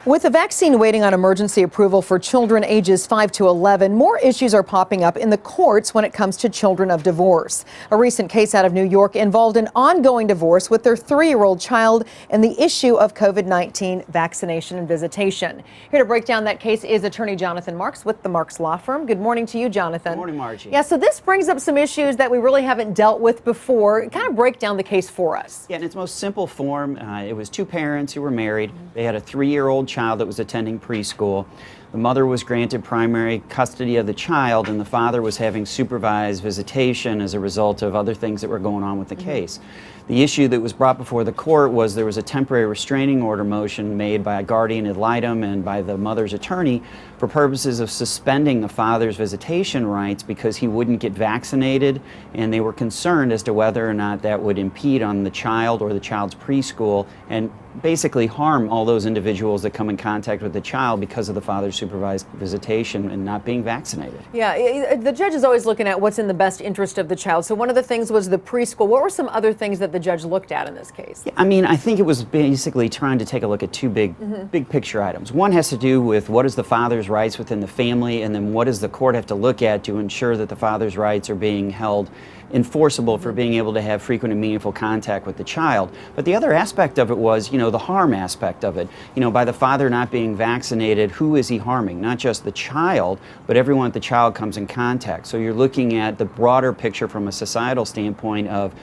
With the vaccine waiting on emergency approval for children ages 5 to 11, more issues are popping up in the courts when it comes to children of divorce. A recent case out of New York involved an ongoing divorce with their 3-year-old child and the issue of COVID-19 vaccination and visitation. Here to break down that case is attorney Jonathan Marks with the Marks Law Firm. Good morning to you, Jonathan. Good morning, Margie. Yeah, so this brings up some issues that we really haven't dealt with before. Kind of break down the case for us. Yeah, in its most simple form, it was two parents who were married. They had a 3-year-old child that was attending preschool. The mother was granted primary custody of the child, and the father was having supervised visitation as a result of other things that were going on with the case. The issue that was brought before the court was there was a temporary restraining order motion made by a guardian ad litem and by the mother's attorney for purposes of suspending the father's visitation rights because he wouldn't get vaccinated, and they were concerned as to whether or not that would impede on the child or the child's preschool and basically harm all those individuals that come in contact with the child because of the father's supervised visitation and not being vaccinated. Yeah, the judge is always looking at what's in the best interest of the child. So one of the things was the preschool. What were some other things that the judge looked at in this case? Yeah, I mean, I think it was basically trying to take a look at two big picture items. One has to do with what is the father's rights within the family, and then what does the court have to look at to ensure that the father's rights are being held enforceable for being able to have frequent and meaningful contact with the child. But the other aspect of it was, the harm aspect of it. By the father not being vaccinated, who is he harming? Not just the child, but everyone that the child comes in contact. So you're looking at the broader picture from a societal standpoint of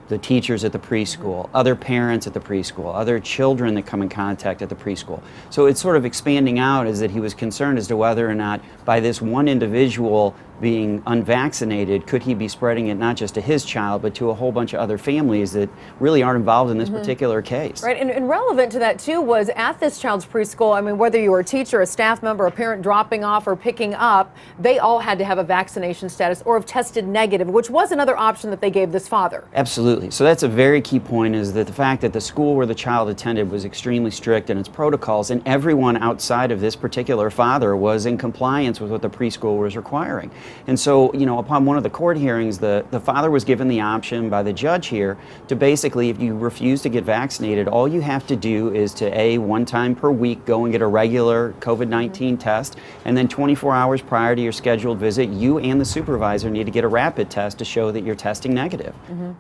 the teachers at the preschool, other parents at the preschool, other children that come in contact at the preschool. So it's sort of expanding out as that he was concerned as to whether or not by this one individual being unvaccinated, could he be spreading it not just to his child, but to a whole bunch of other families that really aren't involved in this particular case. Right, and relevant to that too was at this child's preschool, I mean, whether you were a teacher, a staff member, a parent dropping off or picking up, they all had to have a vaccination status or have tested negative, which was another option that they gave this father. Absolutely. So that's a very key point, is that the fact that the school where the child attended was extremely strict in its protocols, and everyone outside of this particular father was in compliance with what the preschool was requiring. And so, upon one of the court hearings, the father was given the option by the judge here to basically, if you refuse to get vaccinated, all you have to do is to, one time per week, go and get a regular COVID-19 test, and then 24 hours prior to your scheduled visit, you and the supervisor need to get a rapid test to show that you're testing negative.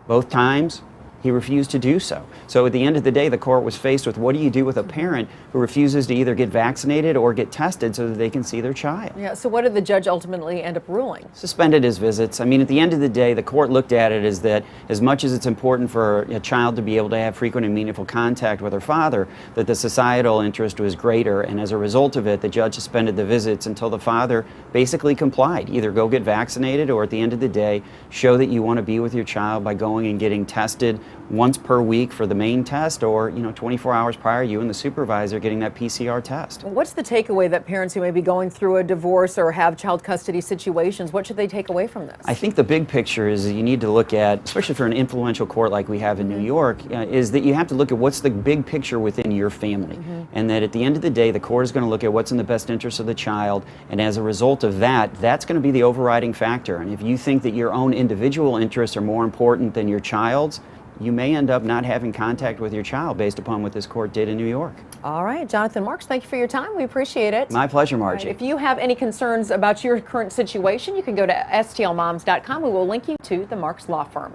Both times, he refused to do so. So at the end of the day, the court was faced with, what do you do with a parent who refuses to either get vaccinated or get tested so that they can see their child? Yeah, so what did the judge ultimately end up ruling? Suspended his visits. I mean, at the end of the day, the court looked at it as that as much as it's important for a child to be able to have frequent and meaningful contact with her father, that the societal interest was greater, and as a result of it, the judge suspended the visits until the father basically complied. Either go get vaccinated or at the end of the day, show that you want to be with your child by going and getting tested once per week for the main test, or 24 hours prior, you and the supervisor getting that PCR test. What's the takeaway that parents who may be going through a divorce or have child custody situations, what should they take away from this? I think the big picture is that you need to look at, especially for an influential court like we have in New York, is that you have to look at what's the big picture within your family. And that at the end of the day, the court is going to look at what's in the best interest of the child, and as a result of that, that's going to be the overriding factor. And if you think that your own individual interests are more important than your child's, you may end up not having contact with your child based upon what this court did in New York. All right, Jonathan Marks, thank you for your time. We appreciate it. My pleasure, Margie. Right, if you have any concerns about your current situation, you can go to stlmoms.com. We will link you to the Marks Law Firm.